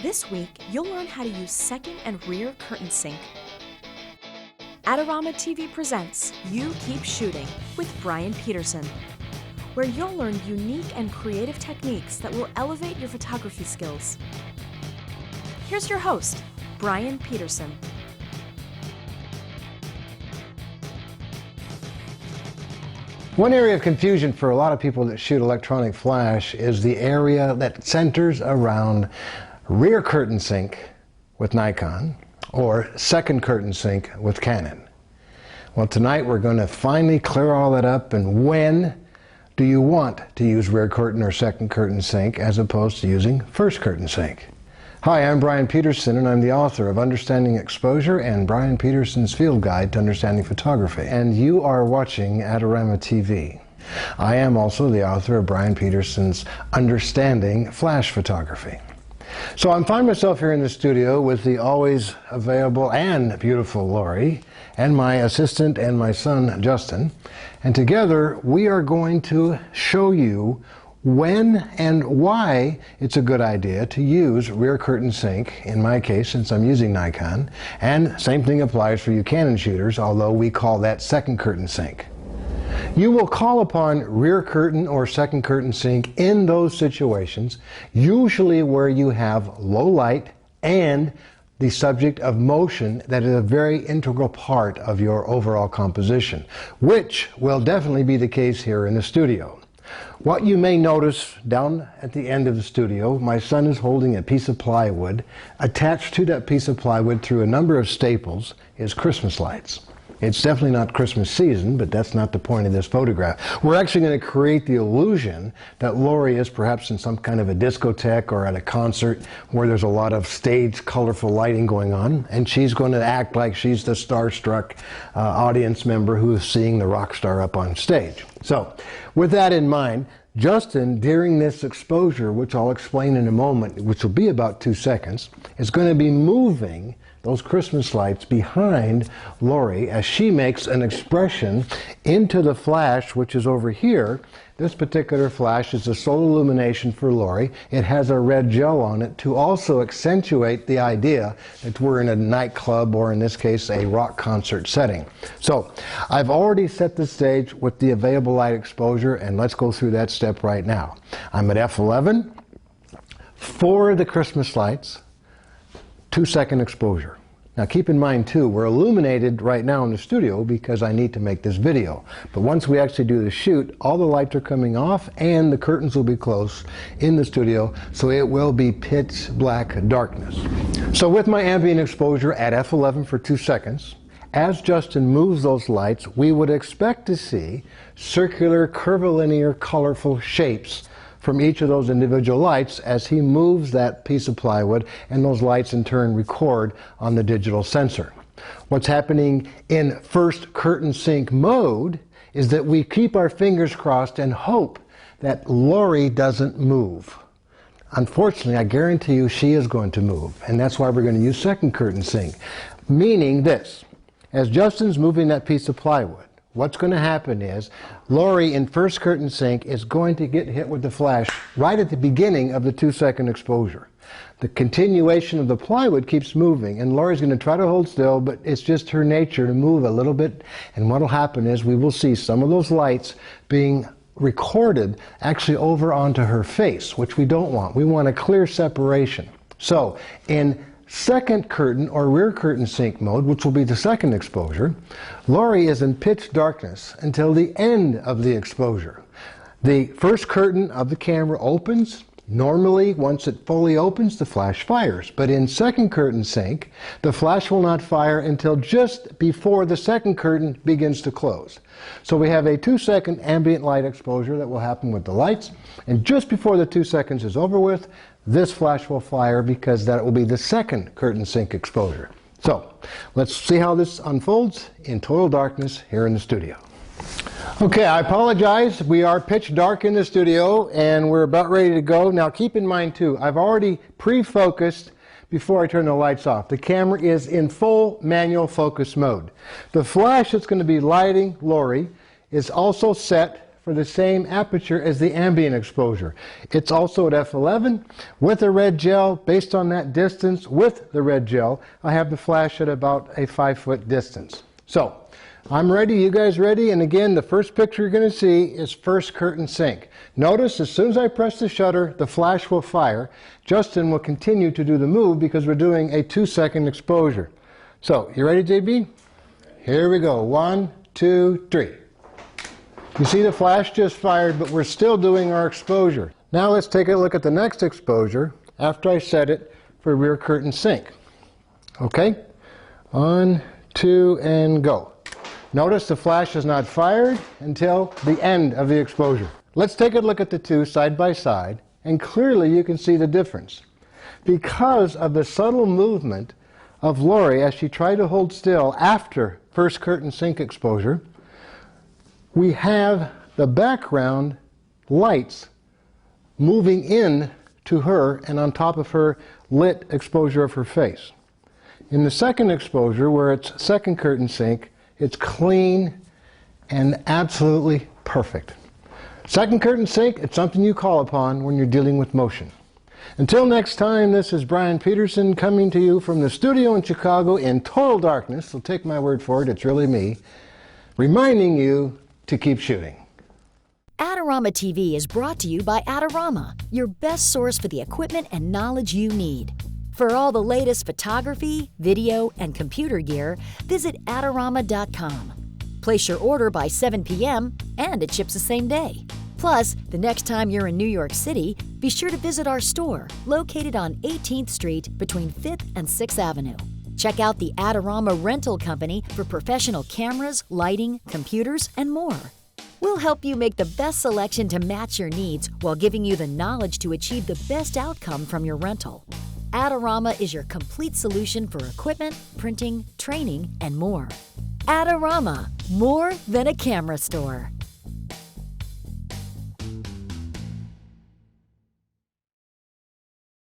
This week, you'll learn how to use second and rear curtain sync. Adorama TV presents You Keep Shooting with Bryan Peterson, where you'll learn unique and creative techniques that will elevate your photography skills. Here's your host, Bryan Peterson. One area of confusion for a lot of people that shoot electronic flash is the area that centers around rear curtain sync with Nikon or second curtain sync with Canon. Well, tonight we're going to finally clear all that up. And when do you want to use rear curtain or second curtain sync as opposed to using first curtain sync? Hi, I'm Bryan Peterson, and I'm the author of Understanding Exposure and Bryan Peterson's Field Guide to Understanding Photography. And you are watching Adorama TV. I am also the author of Bryan Peterson's Understanding Flash Photography. So I find myself here in the studio with the always available and beautiful Lori, and my assistant and my son Justin. And together we are going to show you when and why it's a good idea to use rear curtain sync, in my case since I'm using Nikon, and same thing applies for you Canon shooters, although we call that second curtain sync. You will call upon rear curtain or second curtain sync in those situations, usually where you have low light and the subject of motion that is a very integral part of your overall composition, which will definitely be the case here in the studio. What you may notice down at the end of the studio, my son is holding a piece of plywood. Attached to that piece of plywood through a number of staples is Christmas lights. It's definitely not Christmas season, but that's not the point of this photograph. We're actually going to create the illusion that Lori is perhaps in some kind of a discotheque or at a concert where there's a lot of staged, colorful lighting going on, and she's going to act like she's the starstruck audience member who is seeing the rock star up on stage. So, with that in mind, Justin, during this exposure, which I'll explain in a moment, which will be about 2 seconds, is going to be moving those Christmas lights behind Lori as she makes an expression into the flash, which is over here. This particular flash is a sole illumination for Lori. It has a red gel on it to also accentuate the idea that we're in a nightclub, or in this case a rock concert setting. So I've already set the stage with the available light exposure, and let's go through that step right now. I'm at f11 for the Christmas lights, 2-second exposure. Now keep in mind too, we're illuminated right now in the studio because I need to make this video. But once we actually do the shoot, all the lights are coming off and the curtains will be closed in the studio, so it will be pitch black darkness. So with my ambient exposure at f11 for 2 seconds, as Justin moves those lights, we would expect to see circular, curvilinear, colorful shapes from each of those individual lights as he moves that piece of plywood, and those lights in turn record on the digital sensor. What's happening in first curtain sync mode is that we keep our fingers crossed and hope that Lori doesn't move. Unfortunately, I guarantee you she is going to move, and that's why we're going to use second curtain sync. Meaning this, as Justin's moving that piece of plywood, what's going to happen is Lori in first curtain sync is going to get hit with the flash right at the beginning of the 2-second exposure. The continuation of the plywood keeps moving, and Lori's going to try to hold still, but it's just her nature to move a little bit. And what will happen is we will see some of those lights being recorded actually over onto her face, which we don't want. We want a clear separation. So in second curtain or rear curtain sync mode, which will be the second exposure, Lori is in pitch darkness until the end of the exposure. The first curtain of the camera opens. Normally, once it fully opens, the flash fires. But in second curtain sync, the flash will not fire until just before the second curtain begins to close. So we have a 2-second ambient light exposure that will happen with the lights, and just before the 2 seconds is over with, this flash will fire because that will be the second curtain sync exposure. So let's see how this unfolds in total darkness here in the studio. Okay, I apologize. We are pitch dark in the studio and we're about ready to go. Now keep in mind too, I've already pre-focused before I turn the lights off. The camera is in full manual focus mode. The flash that's going to be lighting Lori is also set for the same aperture as the ambient exposure. It's also at f11 with a red gel. Based on that distance with the red gel, I have the flash at about a 5-foot distance. So I'm ready, you guys ready? And again, the first picture you're going to see is first curtain sync. Notice as soon as I press the shutter, the flash will fire. Justin will continue to do the move because we're doing a 2-second exposure. So, you ready, JB? Here we go. 1, 2, 3. You see the flash just fired, but we're still doing our exposure. Now let's take a look at the next exposure after I set it for rear curtain sync. Okay? 1, 2, and go. Notice the flash is not fired until the end of the exposure. Let's take a look at the two side by side, and clearly you can see the difference. Because of the subtle movement of Lori as she tried to hold still after first curtain sync exposure, we have the background lights moving in to her and on top of her lit exposure of her face. In the second exposure, where it's second curtain sync, it's clean and absolutely perfect. Second curtain sync, it's something you call upon when you're dealing with motion. Until next time, this is Bryan Peterson coming to you from the studio in Chicago in total darkness, so take my word for it, it's really me, reminding you to keep shooting. Adorama TV is brought to you by Adorama, your best source for the equipment and knowledge you need. For all the latest photography, video, and computer gear, visit Adorama.com. Place your order by 7 p.m. and it ships the same day. Plus, the next time you're in New York City, be sure to visit our store located on 18th Street between 5th and 6th Avenue. Check out the Adorama Rental Company for professional cameras, lighting, computers, and more. We'll help you make the best selection to match your needs while giving you the knowledge to achieve the best outcome from your rental. Adorama is your complete solution for equipment, printing, training, and more. Adorama, more than a camera store.